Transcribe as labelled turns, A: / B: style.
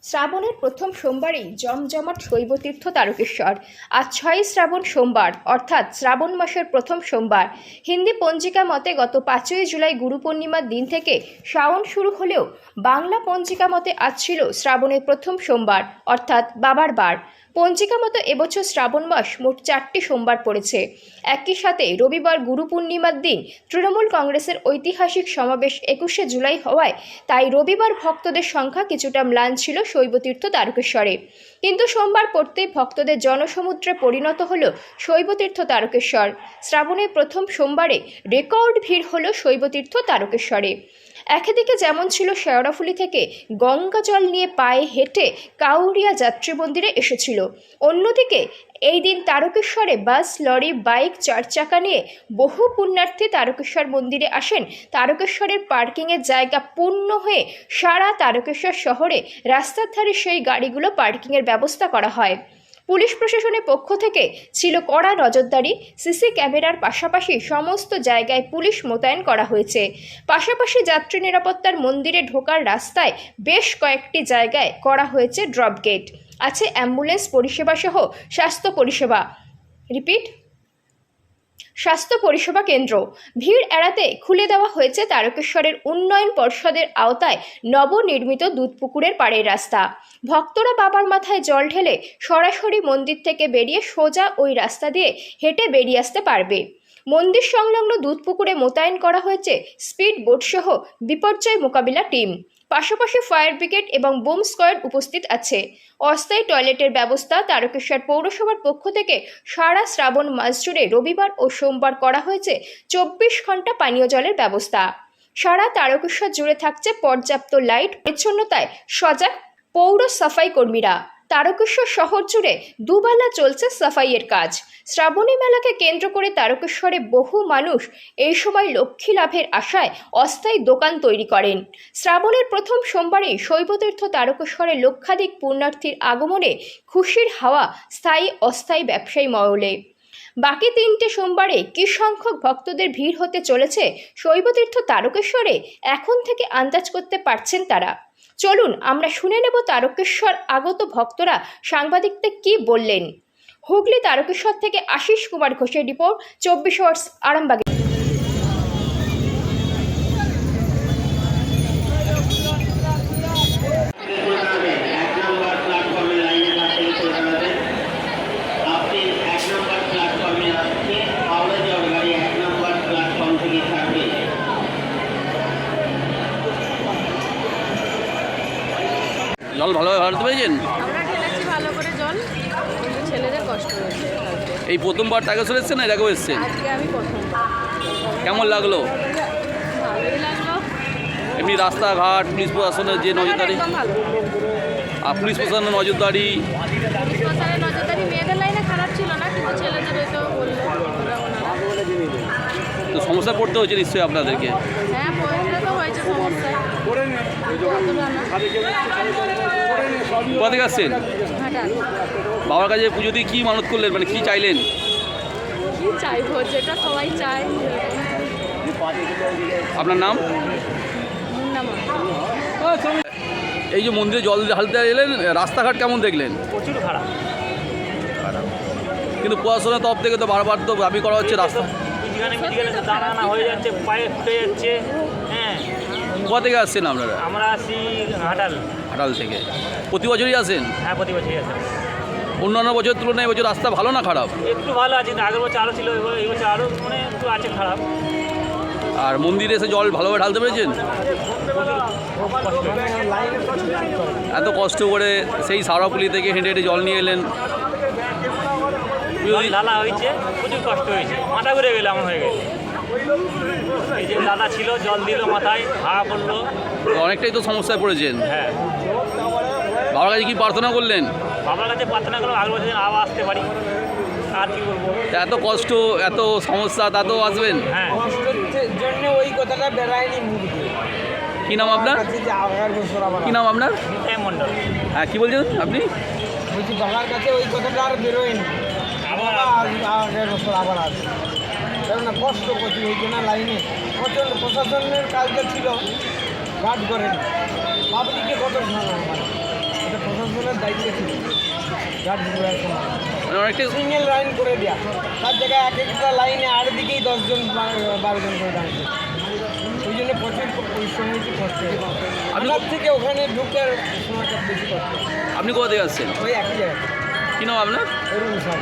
A: শ্রাবণের প্রথম সোমবারেই জমজমাট শৈবতীর্থ তারকেশ্বর। আজ 6ই শ্রাবণ সোমবার, অর্থাৎ শ্রাবণ মাসের প্রথম সোমবার। হিন্দি পঞ্জিকা মতে গত 5ই জুলাই গুরু পূর্ণিমার দিন থেকে শ্রাবণ শুরু হলেও বাংলা পঞ্জিকা মতে আজ ছিল শ্রাবণের প্রথম সোমবার, অর্থাৎ বাবার বার। পঞ্জিকা মতো এবছর শ্রাবণ মাস মোট 4টি সোমবার পড়েছে। একই সাথে রবিবার গুরু পূর্ণিমার দিন তৃণমূল কংগ্রেসের ঐতিহাসিক সমাবেশ 21শে জুলাই হওয়ায় তাই রবিবার ভক্তদের সংখ্যা কিছুটা ম্লান ছিল শৈবতীর্থ তারকেশ্বরে। কিন্তু সোমবার পড়তেই ভক্তদের জনসমুদ্রে পরিণত হলো শৈবতীর্থ তারকেশ্বর। শ্রাবণের প্রথম সোমবারে রেকর্ড ভিড় হলো শৈবতীর্থ তারকেশ্বরে। একদিকে যেমন ছিল শেওড়াফুলি থেকে গঙ্গা জল নিয়ে পায়ে হেঁটে কাউরিয়া যাত্রী মন্দিরে এসেছিল, অন্যদিকে এই দিন তারকেশ্বরে বাস, লরি, বাইক, 4 চাকা নিয়ে বহু পুণ্যার্থী তারকেশ্বর মন্দিরে আসেন। তারকেশ্বরের পার্কিংয়ের জায়গা পূর্ণ হয়ে সারা তারকেশ্বর শহরে রাস্তার ধারে সেই গাড়িগুলো পার্কিংয়ের ব্যবস্থা করা হয়। পুলিশ প্রশাসনের পক্ষ থেকে ছিল কড়া নজরদারি। সিসি ক্যামেরার পাশাপাশি সমস্ত জায়গায় পুলিশ মোতায়েন করা হয়েছে। পাশাপাশি যাত্রী নিরাপত্তার মন্দিরে ঢোকার রাস্তায় বেশ কয়েকটি জায়গায় করা হয়েছে ড্রপ গেট। আছে অ্যাম্বুলেন্স পরিষেবা সহ স্বাস্থ্য পরিষেবা কেন্দ্র। ভিড় এড়াতে খুলে দেওয়া হয়েছে তারকেশ্বরের উন্নয়ন পর্ষদের আওতায় নবনির্মিত দুধপুকুরের পাড়ের রাস্তা। ভক্তরা বাবার মাথায় জল ঢেলে সরাসরি মন্দির থেকে বেরিয়ে সোজা ওই রাস্তা দিয়ে হেঁটে বেরিয়ে আসতে পারবে। মন্দির সংলগ্ন দুধপুকুরে মোতায়েন করা হয়েছে স্পিড বোট সহ বিপর্যয় মোকাবিলা টিম। পাশাপাশি ফায়ার ব্রিগেড এবং বোম স্কোয়াড উপস্থিত আছে। অস্থায়ী টয়লেটের ব্যবস্থা। তারকেশ্বর পৌরসভার পক্ষ থেকে সারা শ্রাবণ মাস জুড়ে রবিবার ও সোমবার করা হয়েছে 24 ঘন্টা পানীয় জলের ব্যবস্থা। সারা তারকেশ্বর জুড়ে থাকছে পর্যাপ্ত লাইট। পরিচ্ছন্নতায় সজাগ পৌর সাফাই কর্মীরা। তারকেশ্বর শহর জুড়ে দুবেলা চলছে সাফাইয়ের কাজ। শ্রাবণী মেলাকে কেন্দ্র করে তারকেশ্বরে বহু মানুষ এই সময় লক্ষ্মী লাভের আশায় অস্থায়ী দোকান তৈরি করেন। শ্রাবণের প্রথম সোমবারেই শৈবতীর্থ তারকেশ্বরে লক্ষাধিক পুণ্যার্থীর আগমনে খুশির হাওয়া স্থায়ী অস্থায়ী ব্যবসায়ী মহলে। বাকি 3টে সোমবারে কী সংখ্যক ভক্তদের ভিড় হতে চলেছে শৈবতীর্থ তারকেশ্বরে এখন থেকে আন্দাজ করতে পারছেন তারা। চলুন আমরা শুনে নেব তারকেশ্বর আগত ভক্তরা সাংবাদিকদের কি বললেন। হুগলি তারকেশ্বর থেকে আশিস কুমার ঘোষের রিপোর্ট, 24 আওয়ার্স আরামবাগ।
B: জল ভালোভাবে ভরতে পেরেছেন?
C: আমরা ঢেলেছি ভালো করে জল, কিন্তু ছেলেদের কষ্ট হয়েছে।
B: এই প্রথমবার তারকেশ্বর এসেছেন না এর আগেও এসেছেন?
C: আজকে আমি প্রথমবার।
B: কেমন লাগলো?
C: ভালোই লাগলো।
B: এমনি রাস্তাঘাট, পুলিশ প্রশাসনের যে নজরদারি,
C: একদম ভালো।
B: আর পুলিশ প্রশাসনের নজরদারি,
C: পুলিশ প্রশাসনের নজরদারি মেয়েদের লাইনে খারাপ ছিল না, কিন্তু ছেলেদের হয়তো বললো ওনারা।
B: তো সমস্যা পড়তে হয়েছে নিশ্চয়ই আপনাদেরকে?
C: হ্যাঁ, পড়তে তো হয়েছে সমস্যা। অতটা না।
B: কোথা থেকে আসছেন?
C: ঘাটাল।
B: বাবার কাছে পুজো দিয়ে কী মানত করলেন, মানে কী চাইলেন?
C: কি চাইবো, যেটা সবাই চায়।
B: আপনার নাম?
C: মুন্না মা।
B: এই যে মন্দিরে জল ঢালতে এলেন, রাস্তাঘাট কেমন দেখলেন?
D: প্রচুর খারাপ।
B: কিন্তু প্রশাসনের তরফ থেকে তো বারবার তো দাবি করা হচ্ছে রাস্তা।
D: মিডিগানে দাঁড়ানো হয়ে যাচ্ছে, পায়ে ফুটে যাচ্ছে। হ্যাঁ,
B: কোথা থেকে আসছেন আপনারা?
D: আমরা আসি ঘাটাল।
B: ঘাটাল থেকে। প্রতি বছরই আসেন?
D: হ্যাঁ, প্রতি বছরই আসি।
B: অন্যান্য বছরের তুলনায় এবছর রাস্তা ভালো না খারাপ?
D: একটু ভালো আছে, কিন্তু আগের বছর আরও ছিল, এই বছর আরও মানে একটু আছে খারাপ।
B: আর মন্দিরে এসে জল ভালোভাবে ঢালতে পেরেছেন? এত কষ্ট করে সেই সারাপুলি থেকে হেঁটে হেঁটে জল নিয়ে এলেন,
D: জল ঢালা হয়েছে, প্রচুর কষ্ট হয়েছে, মাথা ঘুরে গেলে এমন হয়ে গেছে। এই যে দাদা ছিল, জল দিল মাথায়, হাওয়া পড়লো।
B: অনেকটাই তো সমস্যায় পড়েছেন।
D: হ্যাঁ,
B: বাবার কাছে কি প্রার্থনা করলেন?
D: বাবার কাছে প্রার্থনা করলাম আগের বছর যেন আবার আসতে পারি। আর কি বলবো,
B: এত কষ্ট, এত সমস্যা, তাতেও আসবেন?
D: হ্যাঁ।
E: জন্য ওই কথাটা বেড়ায়নি মুখ দিয়ে।
B: কী নাম আপনার? কী নাম আপনার?
D: নিতাই মণ্ডল।
B: হ্যাঁ, কী বলছেন আপনি?
E: বলছি বাবার কাছে ওই কথাটা আর বেরোয়নি।
D: আবার
E: আগের বছর আবার আসবে, কেননা কষ্ট করছি ওই জন্য লাইনে প্রচণ্ড। প্রশাসনের কাজটা ছিল গার্ড করেন, পাবলিকে কত ভালো। এটা দায়িত্ব ছিল গাড়ি ঘোড়ার সময়
B: মানে অনেকটাই
E: সিঙ্গেল লাইন করে দেওয়া তার জায়গায় এক একটা লাইনে আর দিকেই 10জন 12জন করে দাঁড়িয়েছে ওই জন্য প্রচুর পরিশ্রম হয়েছে কষ্ট হয়েছে আমার থেকে ওখানে ঢুকার সময়টা বেশি কষ্ট
B: আপনি কোথা থেকে আসছেন?
E: ওই একই জায়গায়
B: কী নাম আপনার?
E: অরুণ স্যার